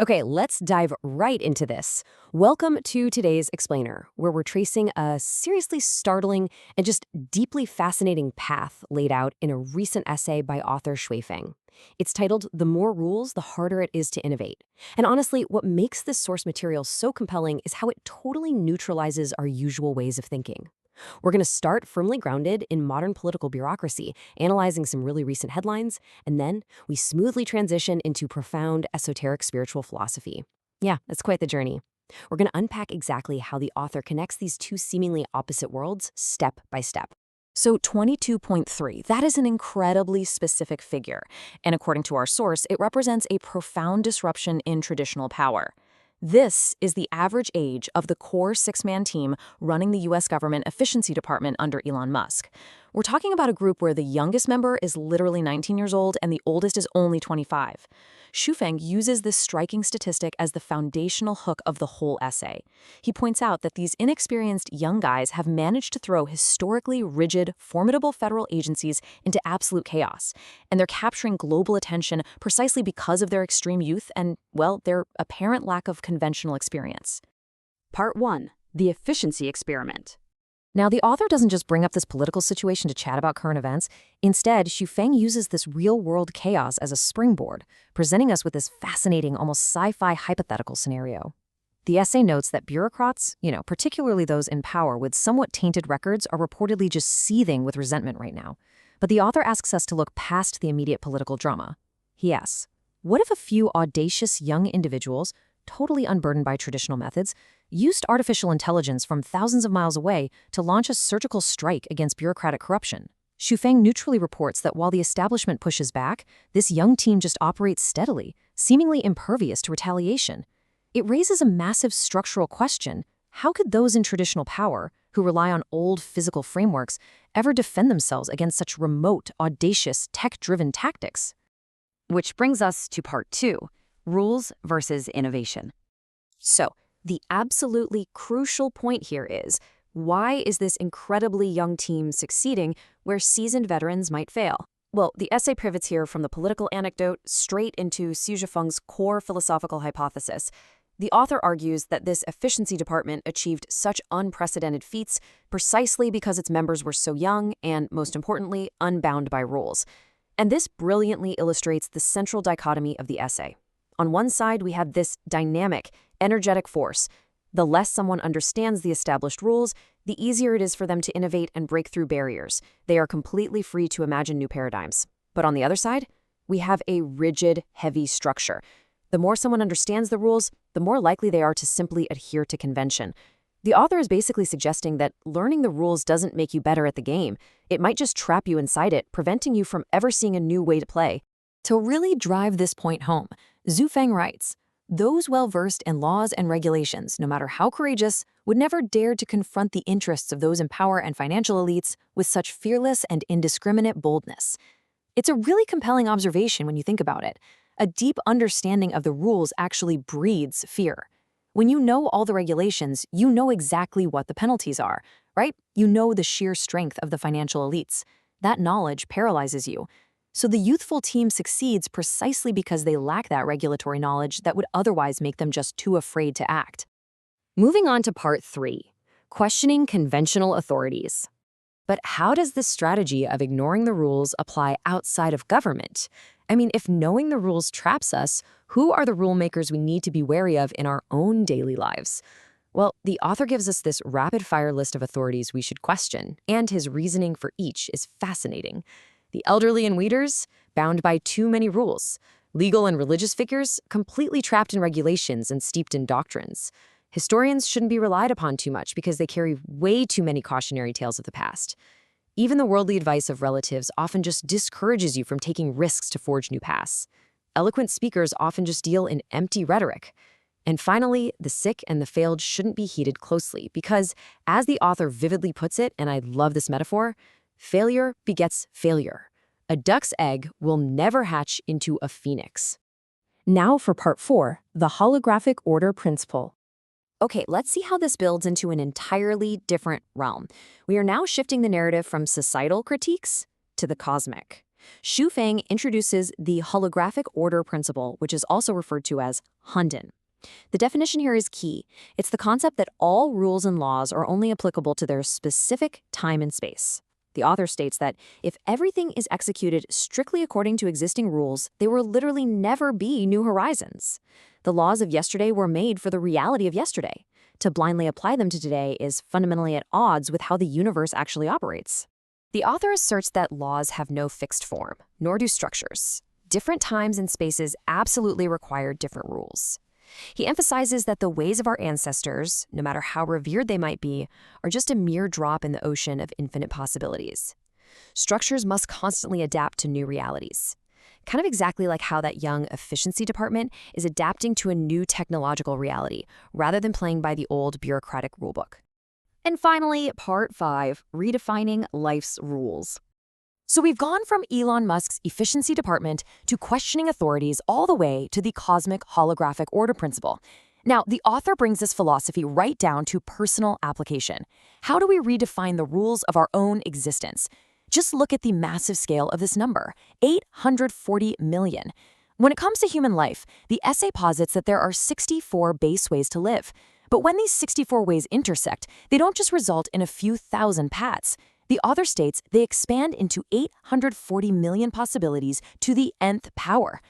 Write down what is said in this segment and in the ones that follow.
Okay, let's dive right into this. Welcome to today's Explainer, where we're tracing a seriously startling and just deeply fascinating path laid out in a recent essay by author Shuifeng. It's titled The More Rules, the Harder It Is to Innovate. And honestly, what makes this source material so compelling is how it totally neutralizes our usual ways of thinking. We're going to start firmly grounded in modern political bureaucracy, analyzing some really recent headlines, and then we smoothly transition into profound esoteric spiritual philosophy. Yeah, it's quite the journey. We're going to unpack exactly how the author connects these two seemingly opposite worlds step by step. So 22.3, that is an incredibly specific figure, and according to our source, it represents a profound disruption in traditional power. This is the average age of the core six-man team running the U.S. government efficiency department under Elon Musk. We're talking about a group where the youngest member is literally 19 years old and the oldest is only 25. Shuifeng uses this striking statistic as the foundational hook of the whole essay. He points out that these inexperienced young guys have managed to throw historically rigid, formidable federal agencies into absolute chaos, and they're capturing global attention precisely because of their extreme youth and, well, their apparent lack of conventional experience. Part 1. The Efficiency Experiment. Now, the author doesn't just bring up this political situation to chat about current events. Instead, Shuifeng uses this real-world chaos as a springboard, presenting us with this fascinating, almost sci-fi hypothetical scenario. The essay notes that bureaucrats, particularly those in power with somewhat tainted records, are reportedly just seething with resentment right now. But the author asks us to look past the immediate political drama. He asks, what if a few audacious young individuals, totally unburdened by traditional methods, used artificial intelligence from thousands of miles away to launch a surgical strike against bureaucratic corruption? Shuifeng neutrally reports that while the establishment pushes back, this young team just operates steadily, seemingly impervious to retaliation. It raises a massive structural question. How could those in traditional power, who rely on old physical frameworks, ever defend themselves against such remote, audacious, tech-driven tactics? Which brings us to Part 2, Rules versus Innovation. So, the absolutely crucial point here is, why is this incredibly young team succeeding where seasoned veterans might fail? Well, the essay pivots here from the political anecdote straight into Xu Zhifeng's core philosophical hypothesis. The author argues that this efficiency department achieved such unprecedented feats precisely because its members were so young and, most importantly, unbound by rules. And this brilliantly illustrates the central dichotomy of the essay. On one side, we have this dynamic, energetic force. The less someone understands the established rules, the easier it is for them to innovate and break through barriers. They are completely free to imagine new paradigms. But on the other side, we have a rigid, heavy structure. The more someone understands the rules, the more likely they are to simply adhere to convention. The author is basically suggesting that learning the rules doesn't make you better at the game. It might just trap you inside it, preventing you from ever seeing a new way to play. To really drive this point home, Shuifeng writes, those well-versed in laws and regulations, no matter how courageous, would never dare to confront the interests of those in power and financial elites with such fearless and indiscriminate boldness. It's a really compelling observation when you think about it. A deep understanding of the rules actually breeds fear. When you know all the regulations, you know exactly what the penalties are, right? You know the sheer strength of the financial elites. That knowledge paralyzes you. So the youthful team succeeds precisely because they lack that regulatory knowledge that would otherwise make them just too afraid to act. Moving on to Part 3, questioning conventional authorities. But how does this strategy of ignoring the rules apply outside of government? I mean, if knowing the rules traps us, who are the rule makers we need to be wary of in our own daily lives? Well, the author gives us this rapid-fire list of authorities we should question, and his reasoning for each is fascinating. The elderly and weeders, bound by too many rules. Legal and religious figures, completely trapped in regulations and steeped in doctrines. Historians shouldn't be relied upon too much because they carry way too many cautionary tales of the past. Even the worldly advice of relatives often just discourages you from taking risks to forge new paths. Eloquent speakers often just deal in empty rhetoric. And finally, the sick and the failed shouldn't be heeded closely because, as the author vividly puts it, and I love this metaphor, failure begets failure. A duck's egg will never hatch into a phoenix. Now for Part 4, the holographic order principle. Okay, let's see how this builds into an entirely different realm. We are now shifting the narrative from societal critiques to the cosmic. Xu Feng introduces the holographic order principle, which is also referred to as Hunden. The definition here is key. It's the concept that all rules and laws are only applicable to their specific time and space. The author states that if everything is executed strictly according to existing rules, there will literally never be new horizons. The laws of yesterday were made for the reality of yesterday. To blindly apply them to today is fundamentally at odds with how the universe actually operates. The author asserts that laws have no fixed form, nor do structures. Different times and spaces absolutely require different rules. He emphasizes that the ways of our ancestors, no matter how revered they might be, are just a mere drop in the ocean of infinite possibilities. Structures must constantly adapt to new realities. Kind of exactly like how that young efficiency department is adapting to a new technological reality, rather than playing by the old bureaucratic rulebook. And finally, part 5, redefining life's rules. So we've gone from Elon Musk's efficiency department to questioning authorities all the way to the cosmic holographic order principle. Now, the author brings this philosophy right down to personal application. How do we redefine the rules of our own existence? Just look at the massive scale of this number, 840 million. When it comes to human life, the essay posits that there are 64 base ways to live. But when these 64 ways intersect, they don't just result in a few thousand paths. The author states they expand into 840 million possibilities to the nth power.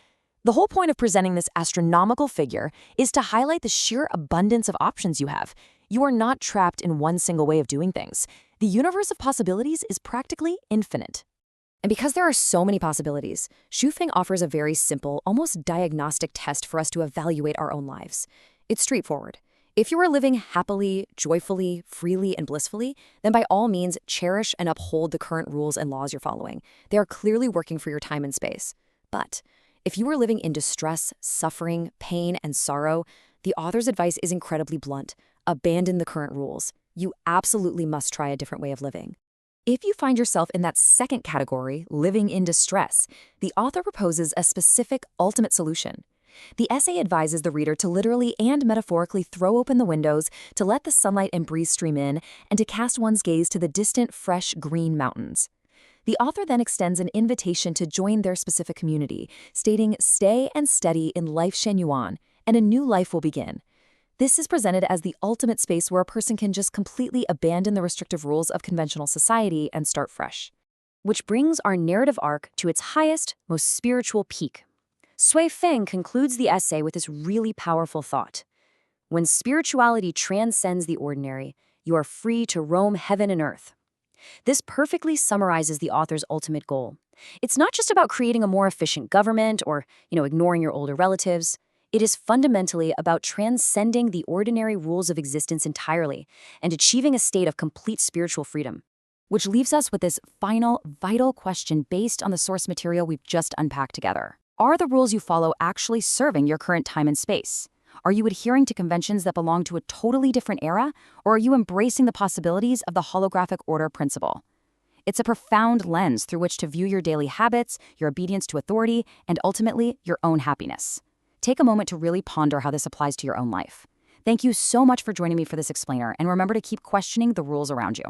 The whole point of presenting this astronomical figure is to highlight the sheer abundance of options you have. You are not trapped in one single way of doing things. The universe of possibilities is practically infinite. And because there are so many possibilities, Xu Feng offers a very simple, almost diagnostic test for us to evaluate our own lives. It's straightforward. If you are living happily, joyfully, freely, and blissfully, then by all means cherish and uphold the current rules and laws you're following. They are clearly working for your time and space. But if you are living in distress, suffering, pain, and sorrow, the author's advice is incredibly blunt. Abandon the current rules. You absolutely must try a different way of living. If you find yourself in that second category, living in distress, the author proposes a specific ultimate solution. The essay advises the reader to literally and metaphorically throw open the windows, to let the sunlight and breeze stream in, and to cast one's gaze to the distant, fresh, green mountains. The author then extends an invitation to join their specific community, stating, "Stay and steady in Lifechanyuan, and a new life will begin." This is presented as the ultimate space where a person can just completely abandon the restrictive rules of conventional society and start fresh. Which brings our narrative arc to its highest, most spiritual peak. Xu Feng concludes the essay with this really powerful thought. When spirituality transcends the ordinary, you are free to roam heaven and earth. This perfectly summarizes the author's ultimate goal. It's not just about creating a more efficient government or, ignoring your older relatives. It is fundamentally about transcending the ordinary rules of existence entirely and achieving a state of complete spiritual freedom. Which leaves us with this final, vital question based on the source material we've just unpacked together. Are the rules you follow actually serving your current time and space? Are you adhering to conventions that belong to a totally different era, or are you embracing the possibilities of the holographic order principle? It's a profound lens through which to view your daily habits, your obedience to authority, and ultimately, your own happiness. Take a moment to really ponder how this applies to your own life. Thank you so much for joining me for this explainer, and remember to keep questioning the rules around you.